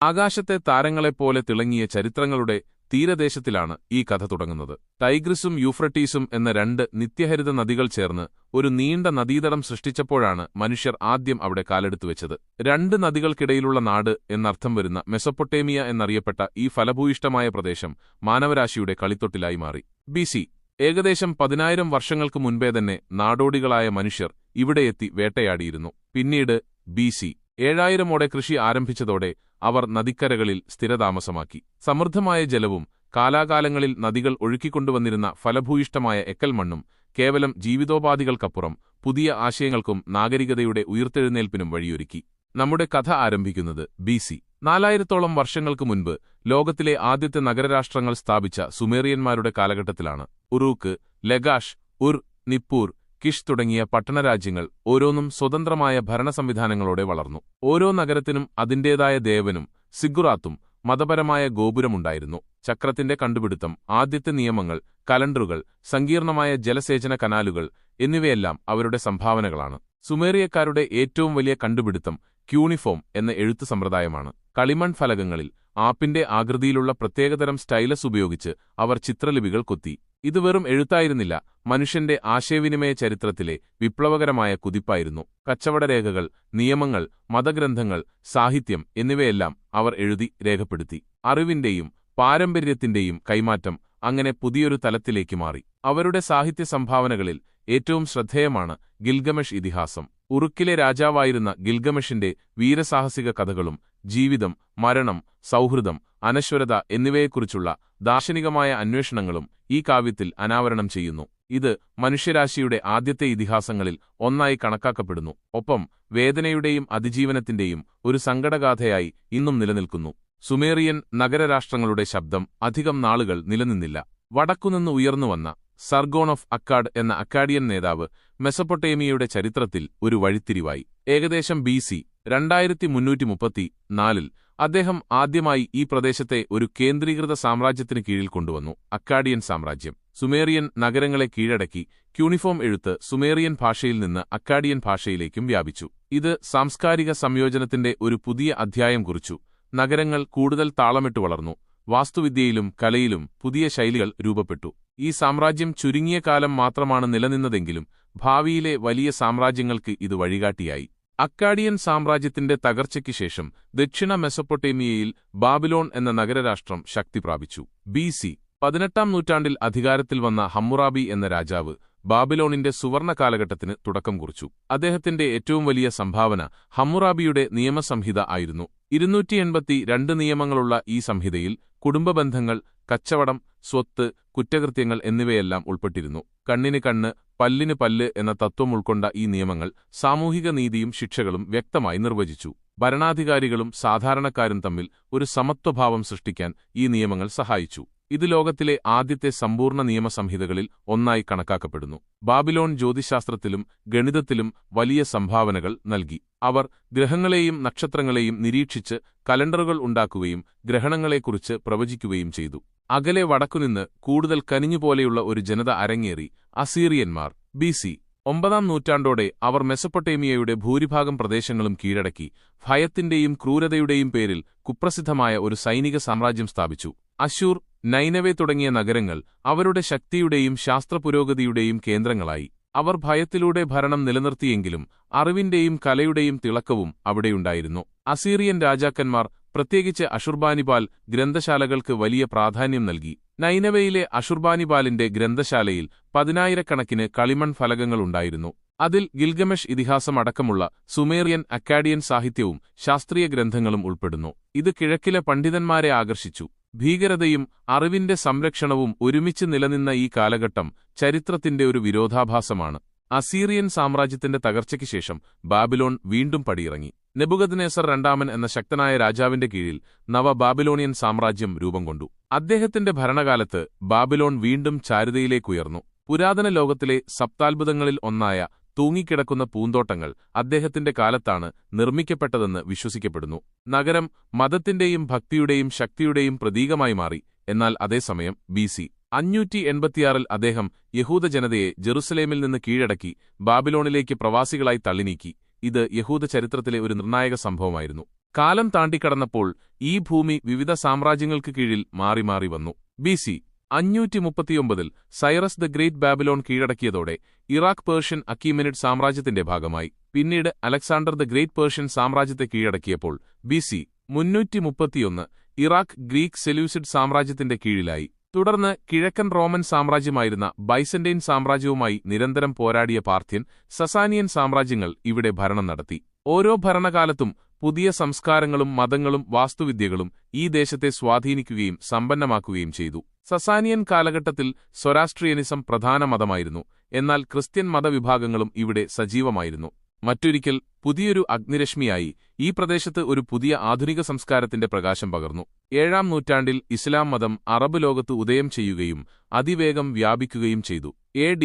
ആകാശത്തെ താരങ്ങളെപ്പോലെ തിളങ്ങിയ ചരിത്രങ്ങളുടെ തീരദേശത്തിലാണ് ഈ കഥ തുടങ്ങുന്നത്. ടൈഗ്രിസും യൂഫ്രട്ടീസും എന്ന രണ്ട് നിത്യഹരിത നദികൾ ചേർന്ന് ഒരു നീണ്ട നദീതടം സൃഷ്ടിച്ചപ്പോഴാണ് മനുഷ്യർ ആദ്യം അവിടെ കാലെടുത്തുവെച്ചത്. രണ്ട് നദികൾക്കിടയിലുള്ള നാട് എന്നർത്ഥം വരുന്ന മെസൊപ്പൊട്ടേമിയ എന്നറിയപ്പെട്ട ഈ ഫലഭൂയിഷ്ടമായ പ്രദേശം മാനവരാശിയുടെ കളിത്തൊട്ടിലായി മാറി. ബിസി ഏകദേശം 10,000 വർഷങ്ങൾക്ക് മുൻപേ തന്നെ നാടോടികളായ മനുഷ്യർ ഇവിടെയെത്തി വേട്ടയാടിയിരുന്നു. പിന്നീട് ബിസി 7000ഓടെ കൃഷി ആരംഭിച്ചതോടെ അവർ നദിക്കരകളിൽ സ്ഥിരതാമസമാക്കി. സമൃദ്ധമായ ജലവും കാലാകാലങ്ങളിൽ നദികൾ ഒഴുക്കിക്കൊണ്ടുവന്നിരുന്ന ഫലഭൂയിഷ്ടമായ എക്കൽമണ്ണും കേവലം ജീവിതോപാധികൾക്കപ്പുറം പുതിയ ആശയങ്ങൾക്കും നാഗരികതയുടെ ഉയിർത്തെഴുന്നേൽപ്പിനും വഴിയൊരുക്കി. നമ്മുടെ കഥ ആരംഭിക്കുന്നത് ബിസി 4000ഓളം വർഷങ്ങൾക്ക് മുൻപ് ലോകത്തിലെ ആദ്യത്തെ നഗരരാഷ്ട്രങ്ങൾ സ്ഥാപിച്ച സുമേറിയന്മാരുടെ കാലഘട്ടത്തിലാണ്. ഉറൂക്ക്, ലഗാഷ്, ഉർ, നിപ്പൂർ, കിഷ് തുടങ്ങിയ പട്ടണരാജ്യങ്ങൾ ഓരോന്നും സ്വതന്ത്രമായ ഭരണസംവിധാനങ്ങളോടെ വളർന്നു. ഓരോ നഗരത്തിനും അതിന്റേതായ ദേവനും സിഗുറാത്തും മതപരമായ ഗോപുരമുണ്ടായിരുന്നു. ചക്രത്തിന്റെ കണ്ടുപിടുത്തം, ആദ്യത്തെ നിയമങ്ങൾ, കലണ്ടറുകൾ, സങ്കീർണമായ ജലസേചന കനാലുകൾ എന്നിവയെല്ലാം അവരുടെ സംഭാവനകളാണ്. സുമേറിയക്കാരുടെ ഏറ്റവും വലിയ കണ്ടുപിടുത്തം ക്യൂണിഫോം എന്ന എഴുത്തു സമ്പ്രദായമാണ്. കളിമൺ ഫലകങ്ങളിൽ ആപ്പിന്റെ ആകൃതിയിലുള്ള പ്രത്യേകതരം സ്റ്റൈലസ് ഉപയോഗിച്ച് അവർ ചിത്രലിപികൾ കൊത്തി. ഇത് വെറും എഴുത്തായിരുന്നില്ല, മനുഷ്യന്റെ ആശയവിനിമയ ചരിത്രത്തിലെ വിപ്ലവകരമായ കുതിപ്പായിരുന്നു. കച്ചവടരേഖകൾ, നിയമങ്ങൾ, മതഗ്രന്ഥങ്ങൾ, സാഹിത്യം എന്നിവയെല്ലാം അവർ എഴുതി രേഖപ്പെടുത്തി. അറിവിന്റെയും പാരമ്പര്യത്തിന്റെയും കൈമാറ്റം അങ്ങനെ പുതിയൊരു തലത്തിലേക്ക് മാറി. അവരുടെ സാഹിത്യ സംഭാവനകളിൽ ഏറ്റവും ശ്രദ്ധേയമാണ് ഗിൽഗമെഷ് ഇതിഹാസം. ഉറുക്കിലെ രാജാവായിരുന്ന ഗിൽഗമെഷിന്റെ വീരസാഹസിക കഥകളും ജീവിതം, മരണം, സൗഹൃദം, അനശ്വരത എന്നിവയെക്കുറിച്ചുള്ള ദാർശനികമായ അന്വേഷണങ്ങളും ഈ കാവ്യത്തിൽ അനാവരണം ചെയ്യുന്നു. ഇത് മനുഷ്യരാശിയുടെ ആദ്യത്തെ ഇതിഹാസങ്ങളിൽ ഒന്നായി കണക്കാക്കപ്പെടുന്നു. ഒപ്പം വേദനയുടെയും അതിജീവനത്തിന്റെയും ഒരു സങ്കടഗാഥയായി ഇന്നും നിലനിൽക്കുന്നു. സുമേറിയൻ നഗരരാഷ്ട്രങ്ങളുടെ ശബ്ദം അധികം നാളുകൾ നിലനിന്നില്ല. വടക്കുനിന്ന് ഉയർന്നുവന്ന സർഗോൺ ഓഫ് അക്കാഡ് എന്ന അക്കാഡിയൻ നേതാവ് മെസൊപ്പൊട്ടേമിയയുടെ ചരിത്രത്തിൽ ഒരു വഴിത്തിരിവായി. ഏകദേശം ബിസി 2334-ൽ അദ്ദേഹം ആദ്യമായി ഈ പ്രദേശത്തെ ഒരു കേന്ദ്രീകൃത സാമ്രാജ്യത്തിന് കീഴിൽ കൊണ്ടുവന്നു, അക്കാഡിയൻ സാമ്രാജ്യം. സുമേറിയൻ നഗരങ്ങളെ കീഴടക്കി. ക്യൂണിഫോം എഴുത്ത് സുമേറിയൻ ഭാഷയിൽ നിന്ന് അക്കാഡിയൻ ഭാഷയിലേക്കും വ്യാപിച്ചു. ഇത് സാംസ്കാരിക സംയോജനത്തിന്റെ ഒരു പുതിയ അധ്യായം കുറിച്ചു. നഗരങ്ങൾ കൂടുതൽ താളമിട്ട് വളർന്നു. വാസ്തുവിദ്യയിലും കലയിലും പുതിയ ശൈലികൾ രൂപപ്പെട്ടു. ഈ സാമ്രാജ്യം ചുരുങ്ങിയ കാലം മാത്രമാണ് നിലനിന്നതെങ്കിലും ഭാവിയിലെ വലിയ സാമ്രാജ്യങ്ങൾക്ക് ഇത് വഴികാട്ടിയായി. അക്കാഡിയൻ സാമ്രാജ്യത്തിന്റെ തകർച്ചയ്ക്ക് ശേഷം ദക്ഷിണ മെസൊപ്പൊട്ടേമിയയിൽ ബാബിലോൺ എന്ന നഗരരാഷ്ട്രം ശക്തി പ്രാപിച്ചു. ബിസി 18-ാം നൂറ്റാണ്ടിൽ അധികാരത്തിൽ വന്ന ഹമ്മുറാബി എന്ന രാജാവ് ബാബിലോണിന്റെ സുവർണ കാലഘട്ടത്തിന് തുടക്കം കുറിച്ചു. അദ്ദേഹത്തിന്റെ ഏറ്റവും വലിയ സംഭാവന ഹമ്മുറാബിയുടെ നിയമസംഹിത ആയിരുന്നു. 282 നിയമങ്ങളുള്ള ഈ സംഹിതയിൽ കുടുംബബന്ധങ്ങൾ, കച്ചവടം, സ്വത്ത്, കുറ്റകൃത്യങ്ങൾ എന്നിവയെല്ലാം ഉൾപ്പെട്ടിരുന്നു. കണ്ണിന് കണ്ണ്, പല്ലിന് പല്ല് എന്ന തത്വം ഉൾക്കൊണ്ട ഈ നിയമങ്ങൾ സാമൂഹിക നീതിയും ശിക്ഷകളും വ്യക്തമായി നിർവചിച്ചു. ഭരണാധികാരികളും സാധാരണക്കാരും തമ്മിൽ ഒരു സമത്വഭാവം സൃഷ്ടിക്കാൻ ഈ നിയമങ്ങൾ സഹായിച്ചു. ഇത് ലോകത്തിലെ ആദ്യത്തെ സമ്പൂർണ്ണ നിയമസംഹിതകളിൽ ഒന്നായി കണക്കാക്കപ്പെടുന്നു. ബാബിലോൺ ജ്യോതിശാസ്ത്രത്തിലും ഗണിതത്തിലും വലിയ സംഭാവനകൾ നൽകി. അവർ ഗ്രഹങ്ങളെയും നക്ഷത്രങ്ങളെയും നിരീക്ഷിച്ച് കലണ്ടറുകൾ ഉണ്ടാക്കുകയും ഗ്രഹണങ്ങളെക്കുറിച്ച് പ്രവചിക്കുകയും ചെയ്തു. അകലെ വടക്കുനിന്ന് കൂടുതൽ കനിഞ്ഞുപോലെയുള്ള ഒരു ജനത അരങ്ങേറി, അസീറിയന്മാർ. ബിസി 9-ാം നൂറ്റാണ്ടോടെ അവർ മെസൊപ്പൊട്ടേമിയയുടെ ഭൂരിഭാഗം പ്രദേശങ്ങളും കീഴടക്കി. ഭയത്തിന്റെയും ക്രൂരതയുടെയും പേരിൽ കുപ്രസിദ്ധമായ ഒരു സൈനിക സാമ്രാജ്യം സ്ഥാപിച്ചു. അശൂർ, നൈനവെ തുടങ്ങിയ നഗരങ്ങൾ അവരുടെ ശക്തിയുടെയും ശാസ്ത്രപുരോഗതിയുടെയും കേന്ദ്രങ്ങളായി. അവർ ഭയത്തിലൂടെ ഭരണം നിലനിർത്തിയെങ്കിലും അറിവിന്റെയും കലയുടെയും തിളക്കവും അവിടെയുണ്ടായിരുന്നു. അസീറിയൻ രാജാക്കന്മാർ, പ്രത്യേകിച്ച് അഷുർബാനിപാൽ, ഗ്രന്ഥശാലകൾക്ക് വലിയ പ്രാധാന്യം നൽകി. നൈനവയിലെ അഷുർബാനിപാലിന്റെ ഗ്രന്ഥശാലയിൽ 10,000-കണക്കിന് കളിമൺ ഫലകങ്ങളുണ്ടായിരുന്നു. അതിൽ ഗിൽഗമെഷ് ഇതിഹാസം അടക്കമുള്ള സുമേറിയൻ അക്കാഡിയൻ സാഹിത്യവും ശാസ്ത്രീയ ഗ്രന്ഥങ്ങളും ഉൾപ്പെടുന്നു. ഇത് കിഴക്കിലെ പണ്ഡിതന്മാരെ ആകർഷിച്ചു. ഭീകരതയും അറിവിന്റെ സംരക്ഷണവും ഒരുമിച്ച് നിലനിന്ന ഈ കാലഘട്ടം ചരിത്രത്തിന്റെ ഒരു വിരോധാഭാസമാണ്. അസീറിയൻ സാമ്രാജ്യത്തിന്റെ തകർച്ചയ്ക്ക് ശേഷം ബാബിലോൺ വീണ്ടും പടിയിറങ്ങി. നെബുകദ്നേസർ രണ്ടാമൻ എന്ന ശക്തനായ രാജാവിന്റെ കീഴിൽ നവ ബാബിലോണിയൻ സാമ്രാജ്യം രൂപം കൊണ്ടു. അദ്ദേഹത്തിന്റെ ഭരണകാലത്ത് ബാബിലോൺ വീണ്ടും ചാരുതയിലേക്കുയർന്നു. പുരാതന ലോകത്തിലെ സപ്താത്ഭുതങ്ങളിൽ ഒന്നായ തൂങ്ങിക്കിടക്കുന്ന പൂന്തോട്ടങ്ങൾ അദ്ദേഹത്തിന്റെ കാലത്താണ് നിർമ്മിക്കപ്പെട്ടതെന്ന് വിശ്വസിക്കപ്പെടുന്നു. നഗരം മതത്തിന്റെയും ഭക്തിയുടെയും ശക്തിയുടെയും പ്രതീകമായി മാറി. എന്നാൽ അതേസമയം ബിസി 586-ൽ അദ്ദേഹം യഹൂദ ജനതയെ ജെറുസലേമിൽ നിന്ന് കീഴടക്കി ബാബിലോണിലേക്ക് പ്രവാസികളായി തള്ളിനീക്കി. ഇത് യഹൂദ ചരിത്രത്തിലെ ഒരു നിർണായക സംഭവമായിരുന്നു. കാലം താണ്ടിക്കടന്നപ്പോൾ ഈ ഭൂമി വിവിധ സാമ്രാജ്യങ്ങൾക്ക് കീഴിൽ മാറി മാറി വന്നു. BC 539 Cyrus the Great Babylon കീഴടക്കിയതോടെ ഇറാഖ് പേർഷ്യൻ അക്കീമെനിഡ് സാമ്രാജ്യത്തിന്റെ ഭാഗമായി. പിന്നീട് അലക്സാണ്ടർ ദ ഗ്രേറ്റ് പേർഷ്യൻ സാമ്രാജ്യത്തെ കീഴടക്കിയപ്പോൾ BC 331 ഇറാഖ് ഗ്രീക്ക് സെലൂസിഡ് സാമ്രാജ്യത്തിന്റെ കീഴിലായി. തുടർന്ന് കിഴക്കൻ റോമൻ സാമ്രാജ്യമായിരുന്ന ബൈസന്റൈൻ സാമ്രാജ്യവുമായി നിരന്തരം പോരാടിയ പാർത്ഥ്യൻ, സസാനിയൻ സാമ്രാജ്യങ്ങൾ ഇവിടെ ഭരണം നടത്തി. ഓരോ ഭരണകാലത്തും പുതിയ സംസ്കാരങ്ങളും മതങ്ങളും വാസ്തുവിദ്യകളും ഈ ദേശത്തെ സ്വാധീനിക്കുകയും സമ്പന്നമാക്കുകയും ചെയ്തു. സസാനിയൻ കാലഘട്ടത്തിൽ സൊറാസ്ട്രിയനിസം പ്രധാന മതമായിരുന്നു, എന്നാൽ ക്രിസ്ത്യൻ മതവിഭാഗങ്ങളും ഇവിടെ സജീവമായിരുന്നു. മറ്റൊരിക്കൽ പുതിയൊരു അഗ്നിരശ്മിയായി ഈ പ്രദേശത്ത് ഒരു പുതിയ ആധുനിക സംസ്കാരത്തിന്റെ പ്രകാശം പകർന്നു. 7-ാം നൂറ്റാണ്ടിൽ ഇസ്ലാം മതം അറബ് ലോകത്ത് ഉദയം ചെയ്യുകയും അതിവേഗം വ്യാപിക്കുകയും ചെയ്തു. AD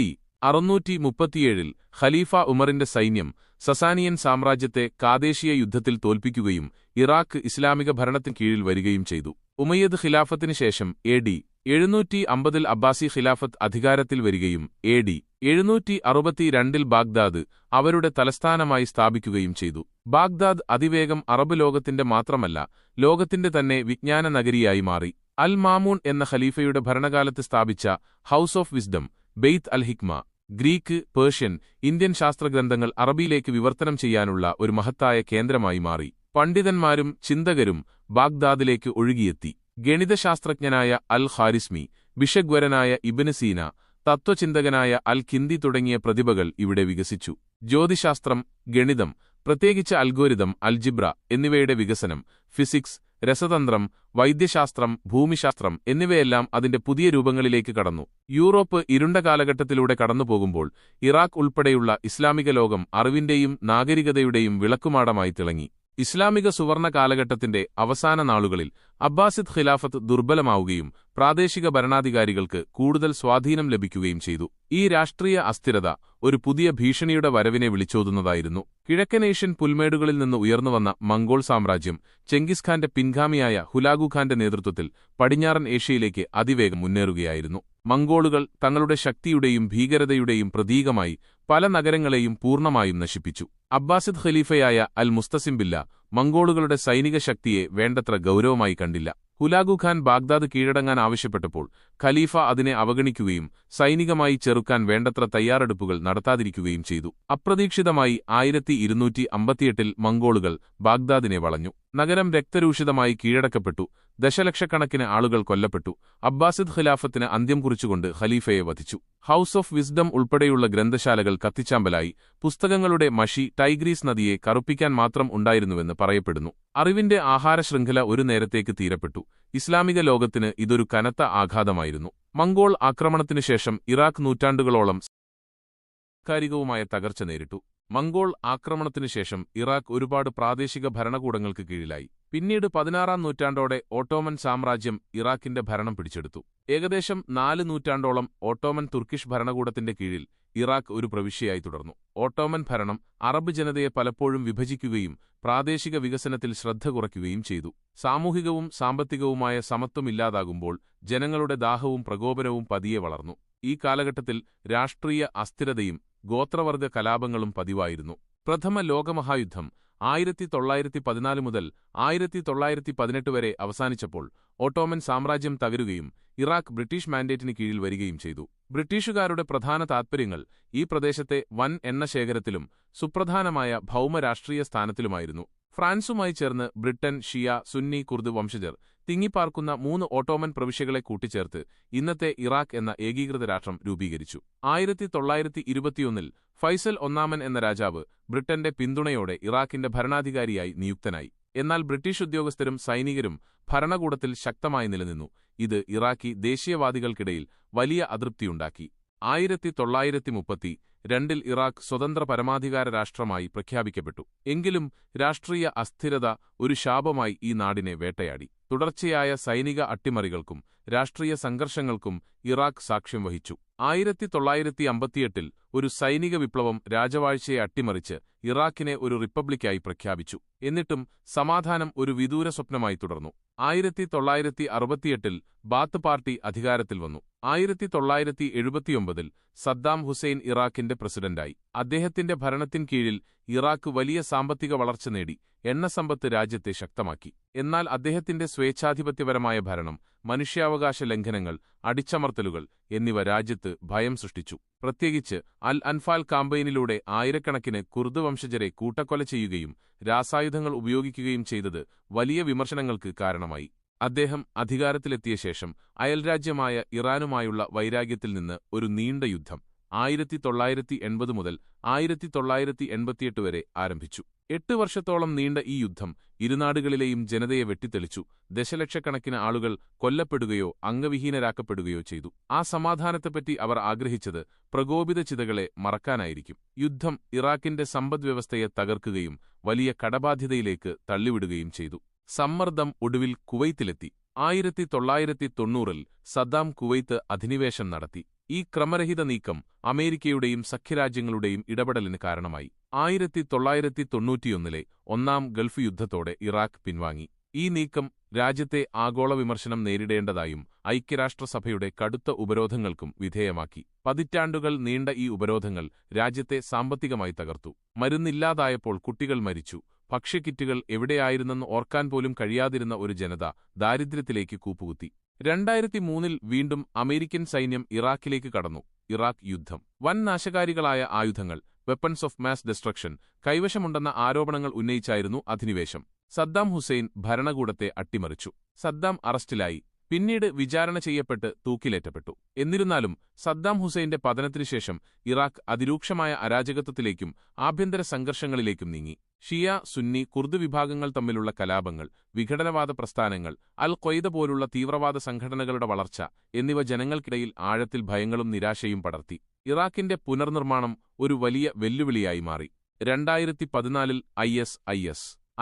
637 ഖലീഫ ഉമറിന്റെ സൈന്യം സസാനിയൻ സാമ്രാജ്യത്തെ കാദേശീയ യുദ്ധത്തിൽ തോൽപ്പിക്കുകയും ഇറാഖ് ഇസ്ലാമിക ഭരണത്തിൻ കീഴിൽ വരികയും ചെയ്തു. ഉമയ്യദ് ഖിലാഫത്തിന് ശേഷം AD 750 അബ്ബാസി ഖിലാഫത്ത് അധികാരത്തിൽ വരികയും AD 762 ബാഗ്ദാദ് അവരുടെ തലസ്ഥാനമായി സ്ഥാപിക്കുകയും ചെയ്തു. ബാഗ്ദാദ് അതിവേഗം അറബ് ലോകത്തിന്റെ മാത്രമല്ല, ലോകത്തിന്റെ തന്നെ വിജ്ഞാന നഗരിയായി മാറി. അൽ മാമൂൺ എന്ന ഖലീഫയുടെ ഭരണകാലത്ത് സ്ഥാപിച്ച ഹൗസ് ഓഫ് വിസ്ഡം, ബെയ്ത്ത് അൽ ഹിക്മ, ഗ്രീക്ക്, പേർഷ്യൻ, ഇന്ത്യൻ ശാസ്ത്രഗ്രന്ഥങ്ങൾ അറബിയിലേക്ക് വിവർത്തനം ചെയ്യാനുള്ള ഒരു മഹത്തായ കേന്ദ്രമായി മാറി. പണ്ഡിതന്മാരും ചിന്തകരും ബാഗ്ദാദിലേക്ക് ഒഴുകിയെത്തി. ഗണിതശാസ്ത്രജ്ഞനായ അൽ ഖാരിസ്മി, ബിഷഗ്വരനായ ഇബ്ന് സീന, തത്വചിന്തകനായ അൽ കിന്ദി തുടങ്ങിയ പ്രതിഭകൾ ഇവിടെ വികസിച്ചു. ജ്യോതിശാസ്ത്രം, ഗണിതം, പ്രത്യേകിച്ച് അൽഗോരിതം, അൽജിബ്ര എന്നിവയുടെ വികസനം, ഫിസിക്സ്, രസതന്ത്രം, വൈദ്യശാസ്ത്രം, ഭൂമിശാസ്ത്രം എന്നിവയെല്ലാം അതിന്റെ പുതിയ രൂപങ്ങളിലേക്ക് കടന്നു. യൂറോപ്പ് ഇരുണ്ട കാലഘട്ടത്തിലൂടെ കടന്നുപോകുമ്പോൾ ഇറാഖ് ഉൾപ്പെടെയുള്ള ഇസ്ലാമിക ലോകം അറിവിന്റെയും നാഗരികതയുടെയും വിളക്കുമാടമായി തിളങ്ങി. ഇസ്ലാമിക സുവർണ കാലഘട്ടത്തിന്റെ അവസാന നാളുകളിൽ അബ്ബാസിദ് ഖിലാഫത്ത് ദുർബലമാവുകയും പ്രാദേശിക ഭരണാധികാരികൾക്ക് കൂടുതൽ സ്വാധീനം ലഭിക്കുകയും ചെയ്തു. ഈ രാഷ്ട്രീയ അസ്ഥിരത ഒരു പുതിയ ഭീഷണിയുടെ വരവിനെ വിളിച്ചോതുന്നതായിരുന്നു. കിഴക്കൻ ഏഷ്യൻ പുൽമേടുകളിൽ നിന്ന് ഉയർന്നുവന്ന മംഗോൾ സാമ്രാജ്യം ചെങ്കിസ് ഖാന്റെ പിൻഗാമിയായ ഹുലാഗു ഖാന്റെ നേതൃത്വത്തിൽ പടിഞ്ഞാറൻ ഏഷ്യയിലേക്ക് അതിവേഗം മുന്നേറുകയായിരുന്നു. മംഗോളുകൾ തങ്ങളുടെ ശക്തിയുടെയും ഭീകരതയുടെയും പ്രതീകമായി പല നഗരങ്ങളെയും പൂർണ്ണമായും നശിപ്പിച്ചു. അബ്ബാസിദ് ഖലീഫയായ അൽ മുസ്തസിംബില്ല മംഗോളുകളുടെ സൈനിക ശക്തിയെ വേണ്ടത്ര ഗൗരവമായി കണ്ടില്ല. ഹുലാഗു ഖാൻ ബാഗ്ദാദ് കീഴടങ്ങാൻ ആവശ്യപ്പെട്ടപ്പോൾ ഖലീഫ അതിനെ അവഗണിക്കുകയും സൈനികമായി ചെറുക്കാൻ വേണ്ടത്ര തയ്യാറെടുപ്പുകൾ നടത്താതിരിക്കുകയും ചെയ്തു. അപ്രതീക്ഷിതമായി 1258 മംഗോളുകൾ ബാഗ്ദാദിനെ വളഞ്ഞു. നഗരം രക്തരൂഷിതമായി കീഴടക്കപ്പെട്ടു. ദശലക്ഷക്കണക്കിന് ആളുകൾ കൊല്ലപ്പെട്ടു. അബ്ബാസിദ് ഖിലാഫത്തിന് അന്ത്യം കുറിച്ചുകൊണ്ട് ഖലീഫയെ വധിച്ചു. ഹൗസ് ഓഫ് വിസ്ഡം ഉൾപ്പെടെയുള്ള ഗ്രന്ഥശാലകൾ കത്തിച്ചാമ്പലായി. പുസ്തകങ്ങളുടെ മഷി ടൈഗ്രീസ് നദിയെ കറുപ്പിക്കാൻ മാത്രം ഉണ്ടായിരുന്നുവെന്ന് പറയപ്പെടുന്നു. അറിവിന്റെ ആഹാരശൃംഖല ഒരു നേരത്തേക്ക് തീരപ്പെട്ടു. ഇസ്ലാമിക ലോകത്തിന് ഇതൊരു കനത്ത ആഘാതമായിരുന്നു. മംഗോൾ ആക്രമണത്തിനുശേഷം ഇറാഖ് നൂറ്റാണ്ടുകളോളം സാംസ്കാരികവുമായ തകർച്ച നേരിട്ടു. മംഗോൾ ആക്രമണത്തിനുശേഷം ഇറാഖ് ഒരുപാട് പ്രാദേശിക ഭരണകൂടങ്ങൾക്ക് കീഴിലായി. പിന്നീട് 16-ാം നൂറ്റാണ്ടോടെ ഓട്ടോമൻ സാമ്രാജ്യം ഇറാഖിന്റെ ഭരണം പിടിച്ചെടുത്തു. ഏകദേശം 4 നൂറ്റാണ്ടോളം ഓട്ടോമൻ തുർക്കിഷ് ഭരണകൂടത്തിന്റെ കീഴിൽ ഇറാഖ് ഒരു പ്രവിശ്യയായി തുടർന്നു. ഓട്ടോമൻ ഭരണം അറബ് ജനതയെ പലപ്പോഴും വിഭജിക്കുകയും പ്രാദേശിക വികസനത്തിൽ ശ്രദ്ധ കുറയ്ക്കുകയും ചെയ്തു. സാമൂഹികവും സാമ്പത്തികവുമായ സമത്വമില്ലാതാകുമ്പോൾ ജനങ്ങളുടെ ദാഹവും പ്രകോപനവും പതിയെ വളർന്നു. ഈ കാലഘട്ടത്തിൽ രാഷ്ട്രീയ അസ്ഥിരതയും ഗോത്രവർഗ കലാപങ്ങളും പതിവായിരുന്നു. പ്രഥമ ലോകമഹായുദ്ധം 1914 മുതൽ 1918 വരെ അവസാനിച്ചപ്പോൾ ഓട്ടോമൻ സാമ്രാജ്യം തകരുകയും ഇറാഖ് ബ്രിട്ടീഷ് മാൻഡേറ്റിന് കീഴിൽ വരികയും ചെയ്തു. ബ്രിട്ടീഷുകാരുടെ പ്രധാന താത്പര്യങ്ങൾ ഈ പ്രദേശത്തെ വൻ എണ്ണശേഖരത്തിലും സുപ്രധാനമായ ഭൗമരാഷ്ട്രീയ സ്ഥാനത്തിലുമായിരുന്നു. ഫ്രാൻസുമായി ചേർന്ന് ബ്രിട്ടൻ, ഷിയ, സുന്നി, കുർദ് വംശജർ തിങ്ങിപ്പാർക്കുന്ന 3 ഓട്ടോമൻ പ്രവിശ്യകളെ കൂട്ടിച്ചേർത്ത് ഇന്നത്തെ ഇറാഖ് എന്ന ഏകീകൃത രാഷ്ട്രം രൂപീകരിച്ചു. 1921 ഫൈസൽ ഒന്നാമൻ എന്ന രാജാവ് ബ്രിട്ടന്റെ പിന്തുണയോടെ ഇറാഖിന്റെ ഭരണാധികാരിയായി നിയുക്തനായി. എന്നാൽ ബ്രിട്ടീഷ് ഉദ്യോഗസ്ഥരും സൈനികരും ഭരണകൂടത്തിൽ ശക്തമായി നിലനിന്നു. ഇത് ഇറാഖി ദേശീയവാദികൾക്കിടയിൽ വലിയ അതൃപ്തിയുണ്ടാക്കി. 1932 ഇറാഖ് സ്വതന്ത്ര പരമാധികാര രാഷ്ട്രമായി പ്രഖ്യാപിക്കപ്പെട്ടു. എങ്കിലും രാഷ്ട്രീയ അസ്ഥിരത ഒരു ശാപമായി ഈ നാടിനെ വേട്ടയാടി. തുടർച്ചയായ സൈനിക അട്ടിമറികൾക്കും രാഷ്ട്രീയ സംഘർഷങ്ങൾക്കും ഇറാഖ് സാക്ഷ്യം വഹിച്ചു. 1958 ഒരു സൈനിക വിപ്ലവം രാജവാഴ്ചയെ അട്ടിമറിച്ച് ഇറാഖിനെ ഒരു റിപ്പബ്ലിക്കായി പ്രഖ്യാപിച്ചു. എന്നിട്ടും സമാധാനം ഒരു വിദൂര സ്വപ്നമായി തുടർന്നു. 1968 ബാത്ത് പാർട്ടി അധികാരത്തിൽ വന്നു. 1979 സദ്ദാം ഹുസൈൻ ഇറാഖിന്റെ പ്രസിഡന്റായി. അദ്ദേഹത്തിന്റെ ഭരണത്തിൻ കീഴിൽ ഇറാഖ് വലിയ സാമ്പത്തിക വളർച്ച നേടി. എണ്ണസമ്പത്ത് രാജ്യത്തെ ശക്തമാക്കി. എന്നാൽ അദ്ദേഹത്തിന്റെ സ്വേച്ഛാധിപത്യപരമായ ഭരണം, മനുഷ്യാവകാശ ലംഘനങ്ങൾ, അടിച്ചമർത്തലുകൾ എന്നിവ രാജ്യത്ത് ഭയം സൃഷ്ടിച്ചു. പ്രത്യേകിച്ച് അൽ അൻഫാൽ കാമ്പയിനിലൂടെ ആയിരക്കണക്കിന് കുർദ് വംശജരെ കൂട്ടക്കൊല ചെയ്യുകയും രാസായുധങ്ങൾ ഉപയോഗിക്കുകയും ചെയ്തത് വലിയ വിമർശനങ്ങൾക്ക് കാരണമായി. അദ്ദേഹം അധികാരത്തിലെത്തിയ ശേഷം അയൽരാജ്യമായ ഇറാനുമായുള്ള വൈരാഗ്യത്തിൽ നിന്ന് ഒരു നീണ്ട യുദ്ധം 1980 മുതൽ 1988 വരെ ആരംഭിച്ചു. 8 വർഷത്തോളം നീണ്ട ഈ യുദ്ധം ഇരുനാടുകളിലെയും ജനതയെ വെട്ടിത്തെളിച്ചു. ദശലക്ഷക്കണക്കിന് ആളുകൾ കൊല്ലപ്പെടുകയോ അംഗവിഹീനരാക്കപ്പെടുകയോ ചെയ്തു. ആ സമാധാനത്തെപ്പറ്റി അവർ ആഗ്രഹിച്ചത് പ്രകോപിത ചിതകളെ മറക്കാനായിരിക്കും. യുദ്ധം ഇറാഖിന്റെ സമ്പദ്വ്യവസ്ഥയെ തകർക്കുകയും വലിയ കടബാധ്യതയിലേക്ക് തള്ളിവിടുകയും ചെയ്തു. സമ്മർദ്ദം ഒടുവിൽ കുവൈത്തിലെത്തി. 1990-ൽ സദ്ദാം കുവൈത്ത് അധിനിവേശം നടത്തി. ഈ ക്രമരഹിത നീക്കം അമേരിക്കയുടെയും സഖ്യരാജ്യങ്ങളുടെയും ഇടപെടലിന് കാരണമായി. 1991-ലെ ഒന്നാം ഗൾഫ് യുദ്ധത്തോടെ ഇറാഖ് പിൻവാങ്ങി. ഈ നീക്കം രാജ്യത്തെ ആഗോള വിമർശനം നേരിടേണ്ടതായും ഐക്യരാഷ്ട്രസഭയുടെ കടുത്ത ഉപരോധങ്ങൾക്കും വിധേയമാക്കി. പതിറ്റാണ്ടുകൾ നീണ്ട ഈ ഉപരോധങ്ങൾ രാജ്യത്തെ സാമ്പത്തികമായി തകർത്തു. മരുന്നില്ലാതായപ്പോൾ കുട്ടികൾ മരിച്ചു. ഭക്ഷ്യക്കിറ്റുകൾ എവിടെയായിരുന്നെന്ന് ഓർക്കാൻ പോലും കഴിയാതിരുന്ന ഒരു ജനത ദാരിദ്ര്യത്തിലേക്ക് കൂപ്പുകുത്തി. 2003-ൽ വീണ്ടും അമേരിക്കൻ സൈന്യം ഇറാഖിലേക്ക് കടന്നു. ഇറാഖ് യുദ്ധം. വൻ നാശകാരികളായ ആയുധങ്ങൾ, വെപ്പൺസ് ഓഫ് മാസ് ഡെസ്ട്രക്ഷൻ കൈവശമുണ്ടെന്ന ആരോപണങ്ങൾ ഉന്നയിച്ചായിരുന്നു അധിനിവേശം. സദ്ദാം ഹുസൈൻ ഭരണകൂടത്തെ അട്ടിമറിച്ചു. സദ്ദാം അറസ്റ്റിലായി. പിന്നീട് വിചാരണ ചെയ്യപ്പെട്ട് തൂക്കിലേറ്റപ്പെട്ടു. എന്നിരുന്നാലും സദ്ദാം ഹുസൈന്റെ പതനത്തിനുശേഷം ഇറാഖ് അതിരൂക്ഷമായ അരാജകത്വത്തിലേക്കും ആഭ്യന്തര സംഘർഷങ്ങളിലേക്കും നീങ്ങി. ഷിയ, സുന്നി, കുർദ് വിഭാഗങ്ങൾ തമ്മിലുള്ള കലാപങ്ങൾ, വിഘടനവാദ പ്രസ്ഥാനങ്ങൾ, അൽ ഖ്വയ്ദ പോലുള്ള തീവ്രവാദ സംഘടനകളുടെ വളർച്ച എന്നിവ ജനങ്ങൾക്കിടയിൽ ആഴത്തിൽ ഭയങ്ങളും നിരാശയും പടർത്തി. ഇറാഖിന്റെ പുനർനിർമ്മാണം ഒരു വലിയ വെല്ലുവിളിയായി മാറി. 2014-ൽ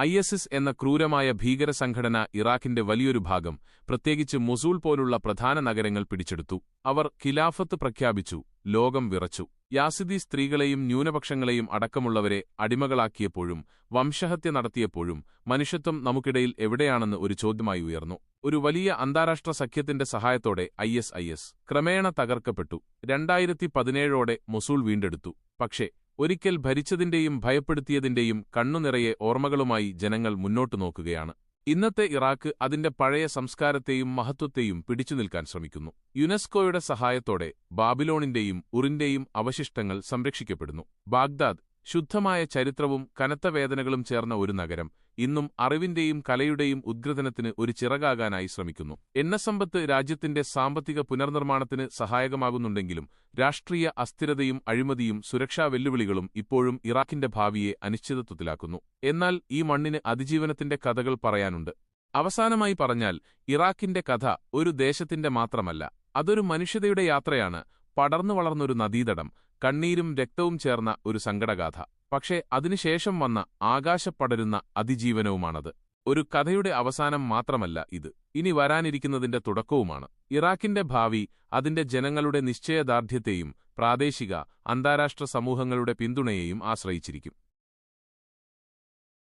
ISIS എന്ന ക്രൂരമായ ഭീകരസംഘടന ഇറാഖിന്റെ വലിയൊരു ഭാഗം, പ്രത്യേകിച്ച് മൊസൂൾ പോലുള്ള പ്രധാന നഗരങ്ങൾ പിടിച്ചെടുത്തു. അവർ ഖിലാഫത്ത് പ്രഖ്യാപിച്ചു. ലോകം വിറച്ചു. യാസിദി സ്ത്രീകളെയും ന്യൂനപക്ഷങ്ങളെയും അടക്കമുള്ളവരെ അടിമകളാക്കിയപ്പോഴും വംശഹത്യ നടത്തിയപ്പോഴും മനുഷ്യത്വം നമുക്കിടയിൽ എവിടെയാണെന്ന് ഒരു ചോദ്യമായി ഉയർന്നു. ഒരു വലിയ അന്താരാഷ്ട്ര സഖ്യത്തിന്റെ സഹായത്തോടെ ISIS ക്രമേണ തകർക്കപ്പെട്ടു. 2017ഓടെ മൊസൂൾ വീണ്ടെടുത്തു. പക്ഷേ ഒരിക്കൽ ഭരിച്ചതിന്റെയും ഭയപ്പെടുത്തിയതിന്റെയും കണ്ണുനിറയെ ഓർമ്മകളുമായി ജനങ്ങൾ മുന്നോട്ടു നോക്കുകയാണ്. ഇന്നത്തെ ഇറാഖ് അതിന്റെ പഴയ സംസ്കാരത്തെയും മഹത്വത്തെയും പിടിച്ചുനിൽക്കാൻ ശ്രമിക്കുന്നു. യുനെസ്കോയുടെ സഹായത്തോടെ ബാബിലോണിന്റെയും ഉറിന്റെയും അവശിഷ്ടങ്ങൾ സംരക്ഷിക്കപ്പെടുന്നു. ബാഗ്ദാദ്, ശുദ്ധമായ ചരിത്രവും കനത്ത വേദനകളും ചേർന്ന ഒരു നഗരം, ഇന്നും അറിവിന്റെയും കലയുടെയും ഉദ്ഗ്രഥനത്തിന് ഒരു ചിറകാകാനായി ശ്രമിക്കുന്നു. എണ്ണസമ്പത്ത് രാജ്യത്തിന്റെ സാമ്പത്തിക പുനർനിർമ്മാണത്തിന് സഹായകമാകുന്നുണ്ടെങ്കിലും രാഷ്ട്രീയ അസ്ഥിരതയും അഴിമതിയും സുരക്ഷാ വെല്ലുവിളികളും ഇപ്പോഴും ഇറാഖിന്റെ ഭാവിയെ അനിശ്ചിതത്വത്തിലാക്കുന്നു. എന്നാൽ ഈ മണ്ണിന് അതിജീവനത്തിന്റെ കഥകൾ പറയാനുണ്ട്. അവസാനമായി പറഞ്ഞാൽ, ഇറാഖിന്റെ കഥ ഒരു ദേശത്തിന്റെ മാത്രമല്ല, അതൊരു മനുഷ്യതയുടെ യാത്രയാണ്. പടർന്നു വളർന്നൊരു നദീതടം, കണ്ണീരും രക്തവും ചേർന്ന ഒരു സങ്കടഗാഥ. പക്ഷേ അതിനുശേഷം വന്ന ആകാശപ്പടരുന്ന അതിജീവനവുമാണത്. ഒരു കഥയുടെ അവസാനം മാത്രമല്ല ഇത്, ഇനി വരാനിരിക്കുന്നതിന്റെ തുടക്കവുമാണ്. ഇറാഖിന്റെ ഭാവി അതിന്റെ ജനങ്ങളുടെ നിശ്ചയദാർഢ്യത്തെയും പ്രാദേശിക, അന്താരാഷ്ട്ര സമൂഹങ്ങളുടെ പിന്തുണയെയും ആശ്രയിച്ചിരിക്കും.